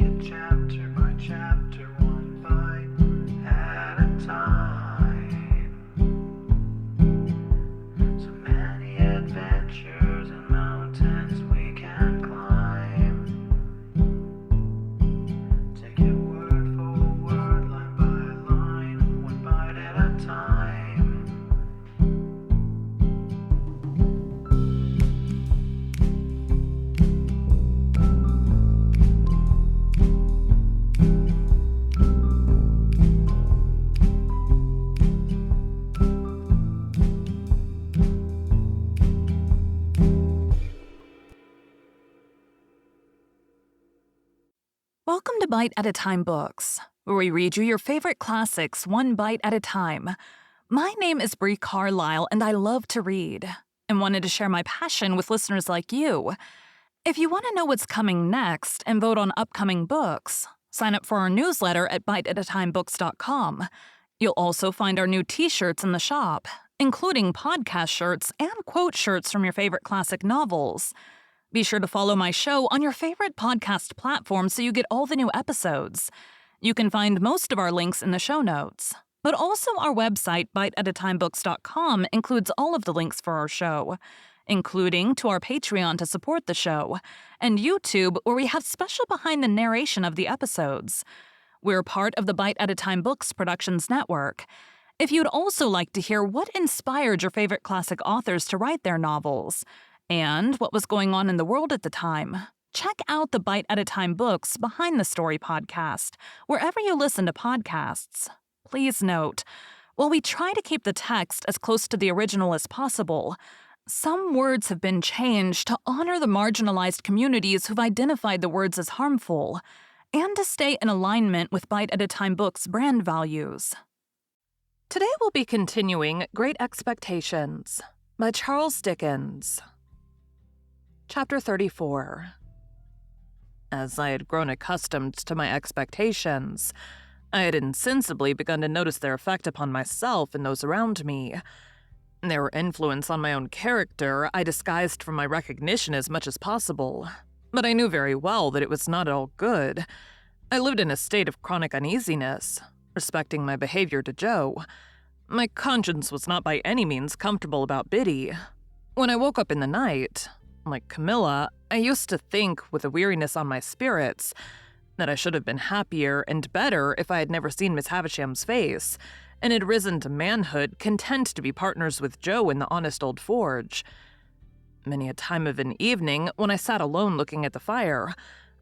it chapter by chapter, one bite at a time. So many adventures and mountains we can climb. Take it word for word, line by line, one bite at a time. Welcome to Bite at a Time Books, where we read you your favorite classics one bite at a time. My name is Bree Carlile, and I love to read, and wanted to share my passion with listeners like you. If you want to know what's coming next and vote on upcoming books, sign up for our newsletter at biteatatimebooks.com. You'll also find our new t-shirts in the shop, including podcast shirts and quote shirts from your favorite classic novels. Be sure to follow my show on your favorite podcast platform so you get all the new episodes. You can find most of our links in the show notes. But also our website, biteatatimebooks.com, includes all of the links for our show, including to our Patreon to support the show, and YouTube, where we have special behind the narration of the episodes. We're part of the Bite at a Time Books Productions Network. If you'd also like to hear what inspired your favorite classic authors to write their novels, and what was going on in the world at the time, check out the Bite at a Time Books Behind the Story podcast, wherever you listen to podcasts. Please note, while we try to keep the text as close to the original as possible, some words have been changed to honor the marginalized communities who've identified the words as harmful, and to stay in alignment with Bite at a Time Books' brand values. Today we'll be continuing Great Expectations by Charles Dickens. Chapter 34. As I had grown accustomed to my expectations, I had insensibly begun to notice their effect upon myself and those around me. Their influence on my own character I disguised from my recognition as much as possible, but I knew very well that it was not at all good. I lived in a state of chronic uneasiness, respecting my behavior to Joe. My conscience was not by any means comfortable about Biddy. When I woke up in the night, like Camilla, I used to think, with a weariness on my spirits, that I should have been happier and better if I had never seen Miss Havisham's face, and had risen to manhood, content to be partners with Joe in the honest old forge. Many a time of an evening, when I sat alone looking at the fire,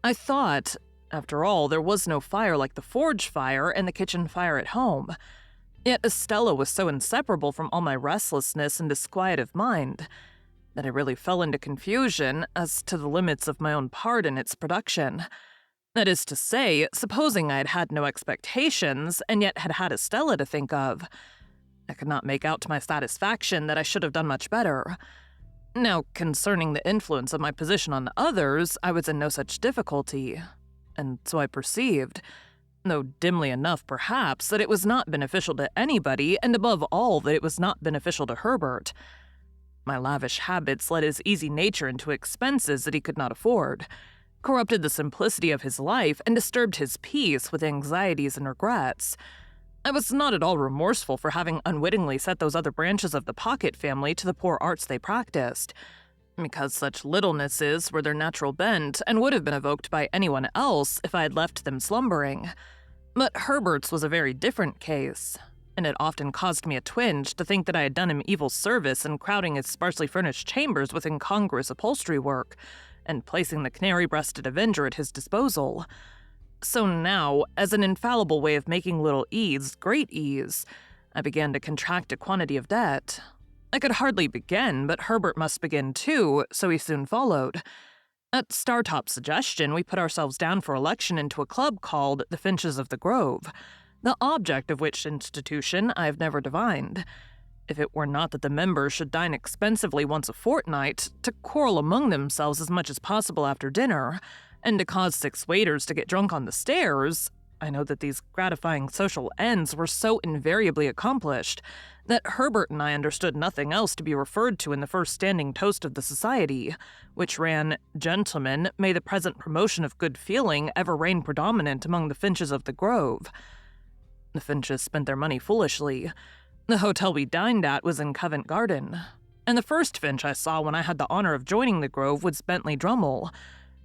I thought, after all, there was no fire like the forge fire and the kitchen fire at home. Yet Estella was so inseparable from all my restlessness and disquiet of mind that I really fell into confusion as to the limits of my own part in its production. That is to say, supposing I had had no expectations, and yet had had Estella to think of, I could not make out to my satisfaction that I should have done much better. Now, concerning the influence of my position on others, I was in no such difficulty, and so I perceived, though dimly enough perhaps, that it was not beneficial to anybody, and above all that it was not beneficial to Herbert. My lavish habits led his easy nature into expenses that he could not afford, corrupted the simplicity of his life, and disturbed his peace with anxieties and regrets. I was not at all remorseful for having unwittingly set those other branches of the Pocket family to the poor arts they practiced, because such littlenesses were their natural bent and would have been evoked by anyone else if I had left them slumbering. But Herbert's was a very different case, and it often caused me a twinge to think that I had done him evil service in crowding his sparsely furnished chambers with incongruous upholstery work, and placing the canary-breasted Avenger at his disposal. So now, as an infallible way of making little ease great ease, I began to contract a quantity of debt. I could hardly begin, but Herbert must begin too, so he soon followed. At Startop's suggestion, we put ourselves down for election into a club called the Finches of the Grove, the object of which institution I have never divined. If it were not that the members should dine expensively once a fortnight, to quarrel among themselves as much as possible after dinner, and to cause 6 waiters to get drunk on the stairs, I know that these gratifying social ends were so invariably accomplished that Herbert and I understood nothing else to be referred to in the first standing toast of the society, which ran, "Gentlemen, may the present promotion of good feeling ever reign predominant among the Finches of the Grove." The Finches spent their money foolishly. The hotel we dined at was in Covent Garden, and the first Finch I saw when I had the honor of joining the Grove was Bentley Drummle,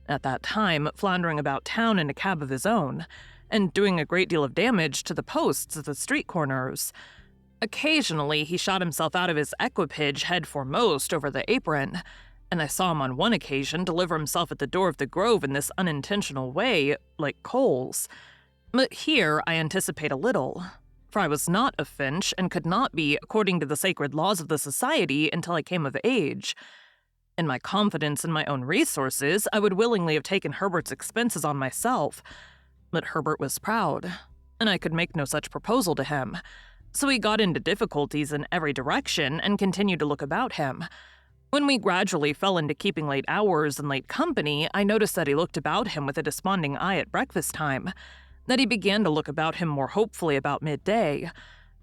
at that time floundering about town in a cab of his own, and doing a great deal of damage to the posts at the street corners. Occasionally, he shot himself out of his equipage head foremost over the apron, and I saw him on one occasion deliver himself at the door of the Grove in this unintentional way, like Coles. But here I anticipate a little, for I was not a Finch and could not be according to the sacred laws of the society until I came of age. In my confidence in my own resources, I would willingly have taken Herbert's expenses on myself, but Herbert was proud, and I could make no such proposal to him, so he got into difficulties in every direction and continued to look about him. When we gradually fell into keeping late hours and late company, I noticed that he looked about him with a desponding eye at breakfast time, that he began to look about him more hopefully about midday,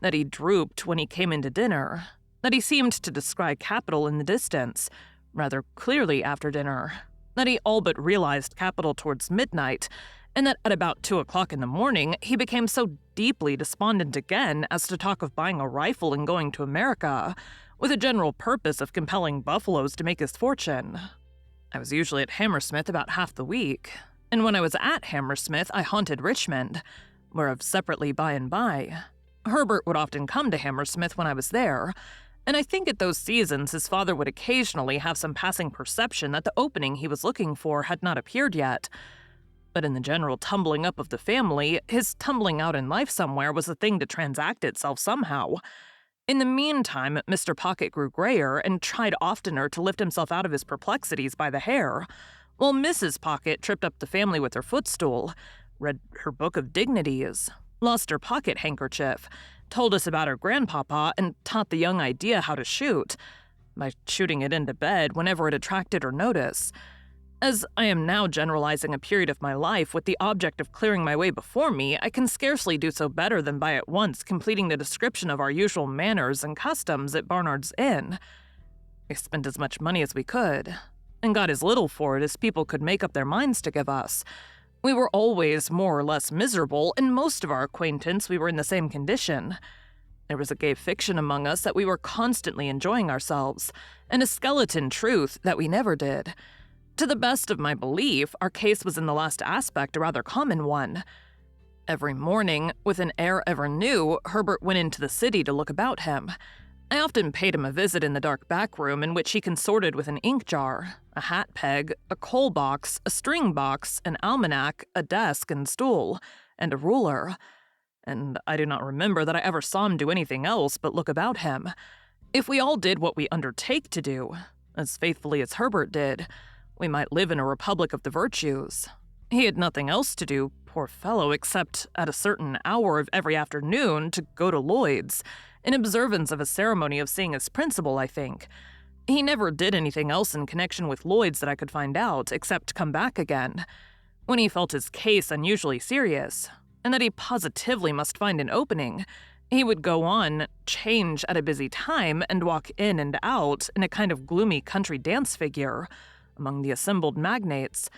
that he drooped when he came into dinner, that he seemed to descry capital in the distance, rather clearly after dinner, that he all but realized capital towards midnight, and that at about 2 o'clock in the morning he became so deeply despondent again as to talk of buying a rifle and going to America, with a general purpose of compelling buffaloes to make his fortune. I was usually at Hammersmith about half the week, and when I was at Hammersmith I haunted Richmond, whereof separately by and by. Herbert would often come to Hammersmith when I was there, and I think at those seasons his father would occasionally have some passing perception that the opening he was looking for had not appeared yet. But in the general tumbling up of the family, his tumbling out in life somewhere was a thing to transact itself somehow. In the meantime, Mr. Pocket grew grayer and tried oftener to lift himself out of his perplexities by the hair, while Mrs. Pocket tripped up the family with her footstool, read her book of dignities, lost her pocket handkerchief, told us about her grandpapa, and taught the young idea how to shoot, by shooting it into bed whenever it attracted her notice. As I am now generalizing a period of my life with the object of clearing my way before me, I can scarcely do so better than by at once completing the description of our usual manners and customs at Barnard's Inn. We spent as much money as we could, and got as little for it as people could make up their minds to give us. We were always more or less miserable, and most of our acquaintance we were in the same condition. There was a gay fiction among us that we were constantly enjoying ourselves, and a skeleton truth that we never did. To the best of my belief, our case was in the last aspect a rather common one. Every morning, with an air ever new, Herbert went into the city to look about him. I often paid him a visit in the dark back room in which he consorted with an ink jar, a hat peg, a coal box, a string box, an almanac, a desk and stool, and a ruler. And I do not remember that I ever saw him do anything else but look about him. If we all did what we undertake to do, as faithfully as Herbert did, we might live in a republic of the virtues. He had nothing else to do, poor fellow, except at a certain hour of every afternoon to go to Lloyd's, in observance of a ceremony of seeing his principal, I think. He never did anything else in connection with Lloyd's that I could find out, except come back again, when he felt his case unusually serious, and that he positively must find an opening. He would go on, change at a busy time, and walk in and out in a kind of gloomy country dance figure among the assembled magnates.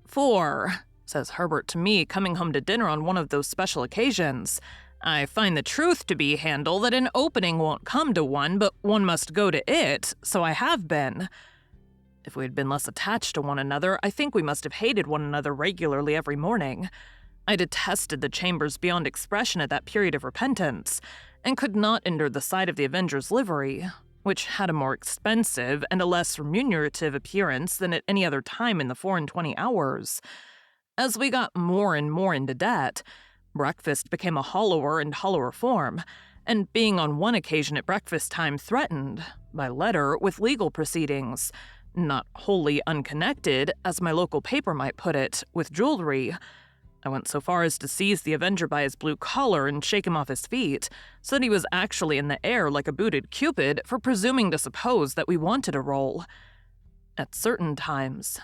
"For," says Herbert to me, coming home to dinner on one of those special occasions, "I find the truth to be, Handel, that an opening won't come to one, but one must go to it, so I have been." If we had been less attached to one another, I think we must have hated one another regularly every morning. I detested the chambers beyond expression at that period of repentance, and could not endure the sight of the Avenger's livery, which had a more expensive and a less remunerative appearance than at any other time in the 24 hours. As we got more and more into debt, breakfast became a hollower and hollower form, and being on one occasion at breakfast time threatened, by letter, with legal proceedings, not wholly unconnected, as my local paper might put it, with jewelry, I went so far as to seize the Avenger by his blue collar and shake him off his feet, so that he was actually in the air like a booted Cupid for presuming to suppose that we wanted a roll. At certain times,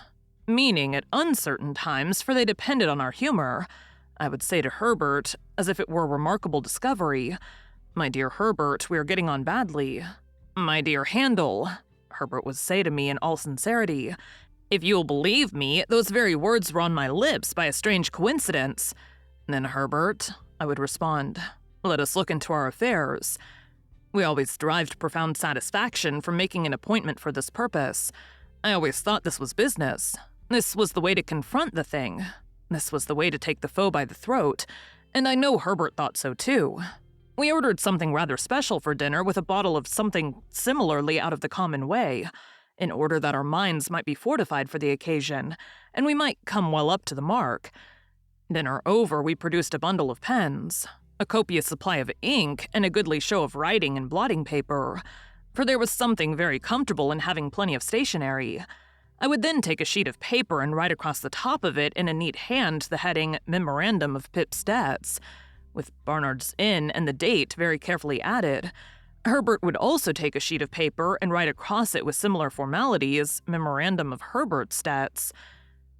meaning at uncertain times, for they depended on our humor, I would say to Herbert, as if it were a remarkable discovery, "My dear Herbert, we are getting on badly." "My dear Handel," Herbert would say to me in all sincerity, "if you'll believe me, those very words were on my lips by a strange coincidence." "Then, Herbert," I would respond, "let us look into our affairs." We always derived profound satisfaction from making an appointment for this purpose. I always thought this was business. This was the way to confront the thing. This was the way to take the foe by the throat, and I know Herbert thought so too. We ordered something rather special for dinner with a bottle of something similarly out of the common way, in order that our minds might be fortified for the occasion, and we might come well up to the mark. Dinner over, we produced a bundle of pens, a copious supply of ink, and a goodly show of writing and blotting paper, for there was something very comfortable in having plenty of stationery. I would then take a sheet of paper and write across the top of it in a neat hand the heading Memorandum of Pip's Debts, with Barnard's Inn and the date very carefully added. Herbert would also take a sheet of paper and write across it with similar formalities Memorandum of Herbert's Debts.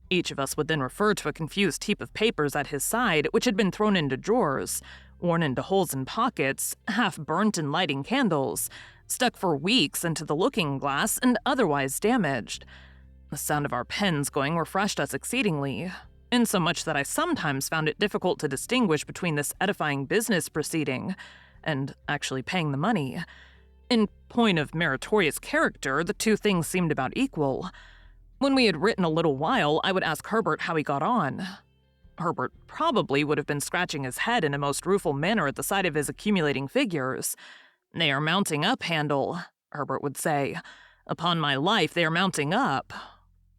Each of us would then refer to a confused heap of papers at his side which had been thrown into drawers, worn into holes in pockets, half burnt in lighting candles, stuck for weeks into the looking-glass, and otherwise damaged. The sound of our pens going refreshed us exceedingly, insomuch that I sometimes found it difficult to distinguish between this edifying business proceeding and actually paying the money. In point of meritorious character, the two things seemed about equal. When we had written a little while, I would ask Herbert how he got on. Herbert probably would have been scratching his head in a most rueful manner at the sight of his accumulating figures. "They are mounting up, Handel," Herbert would say. "Upon my life, they are mounting up."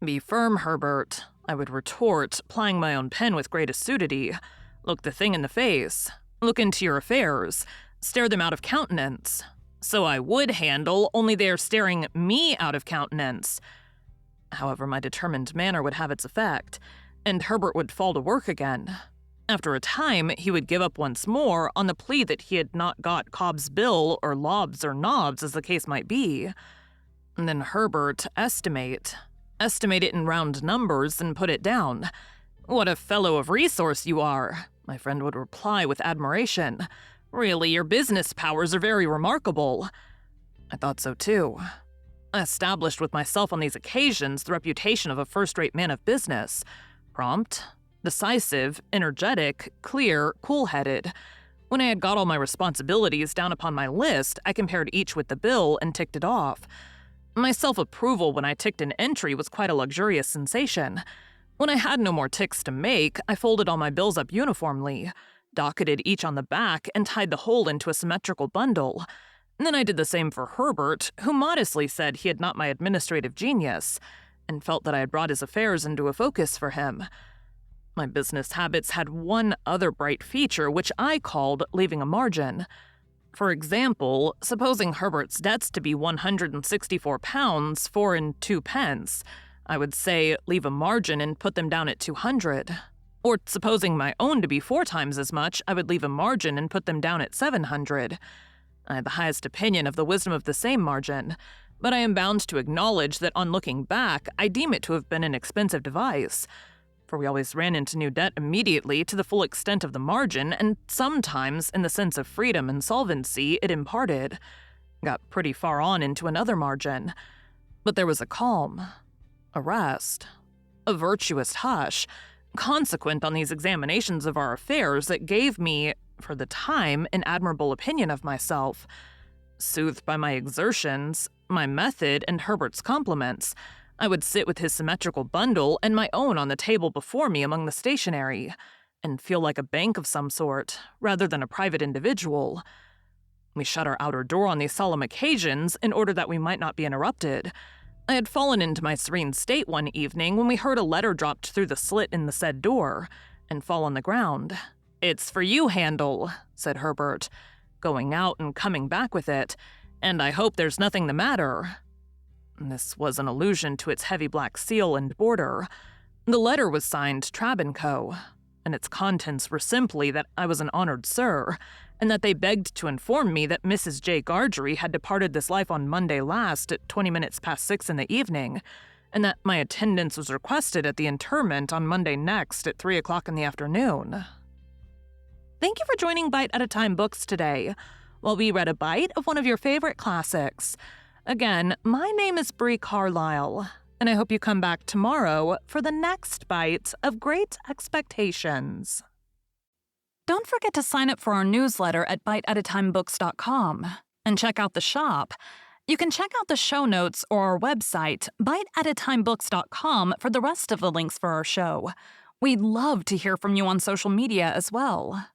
"Be firm, Herbert," I would retort, plying my own pen with great assiduity. "Look the thing in the face. Look into your affairs. Stare them out of countenance." "So I would, Handel, only they are staring me out of countenance." However, my determined manner would have its effect, and Herbert would fall to work again. After a time, he would give up once more on the plea that he had not got Cobb's bill, or lobs or knobs, as the case might be. And then Herbert, estimate it in round numbers and put it down. "What a fellow of resource you are," my friend would reply with admiration. "Really, your business powers are very remarkable." I thought so too. I established with myself on these occasions the reputation of a first-rate man of business, prompt, decisive, energetic, clear, cool-headed. When I had got all my responsibilities down upon my list, I compared each with the bill and ticked it off. My self-approval when I ticked an entry was quite a luxurious sensation. When I had no more ticks to make, I folded all my bills up uniformly, docketed each on the back, and tied the whole into a symmetrical bundle. Then I did the same for Herbert, who modestly said he had not my administrative genius, and felt that I had brought his affairs into a focus for him. My business habits had one other bright feature which I called leaving a margin. For example, supposing Herbert's debts to be £164, 4 and 2 pence, I would say leave a margin and put them down at 200. Or supposing my own to be 4 times as much, I would leave a margin and put them down at 700. I had the highest opinion of the wisdom of the same margin, but I am bound to acknowledge that on looking back, I deem it to have been an expensive device, for we always ran into new debt immediately to the full extent of the margin, and sometimes, in the sense of freedom and solvency it imparted, got pretty far on into another margin. But there was a calm, a rest, a virtuous hush, consequent on these examinations of our affairs that gave me, for the time, an admirable opinion of myself. Soothed by my exertions, my method, and Herbert's compliments, I would sit with his symmetrical bundle and my own on the table before me among the stationery, and feel like a bank of some sort, rather than a private individual. We shut our outer door on these solemn occasions in order that we might not be interrupted. I had fallen into my serene state one evening when we heard a letter dropped through the slit in the said door, and fall on the ground. "It's for you, Handel," said Herbert, going out and coming back with it, "and I hope there's nothing the matter." This was an allusion to its heavy black seal and border. The letter was signed Trabb & Co., and its contents were simply that I was an honored sir, and that they begged to inform me that Mrs. J. Gargery had departed this life on Monday last at 20 minutes past 6 in the evening, and that my attendance was requested at the interment on Monday next at 3 o'clock in the afternoon. Thank you for joining Bite at a Time Books today, while we read a bite of one of your favorite classics. Again, my name is Bree Carlile, and I hope you come back tomorrow for the next bite of Great Expectations. Don't forget to sign up for our newsletter at biteatatimebooks.com and check out the shop. You can check out the show notes or our website, biteatatimebooks.com, for the rest of the links for our show. We'd love to hear from you on social media as well.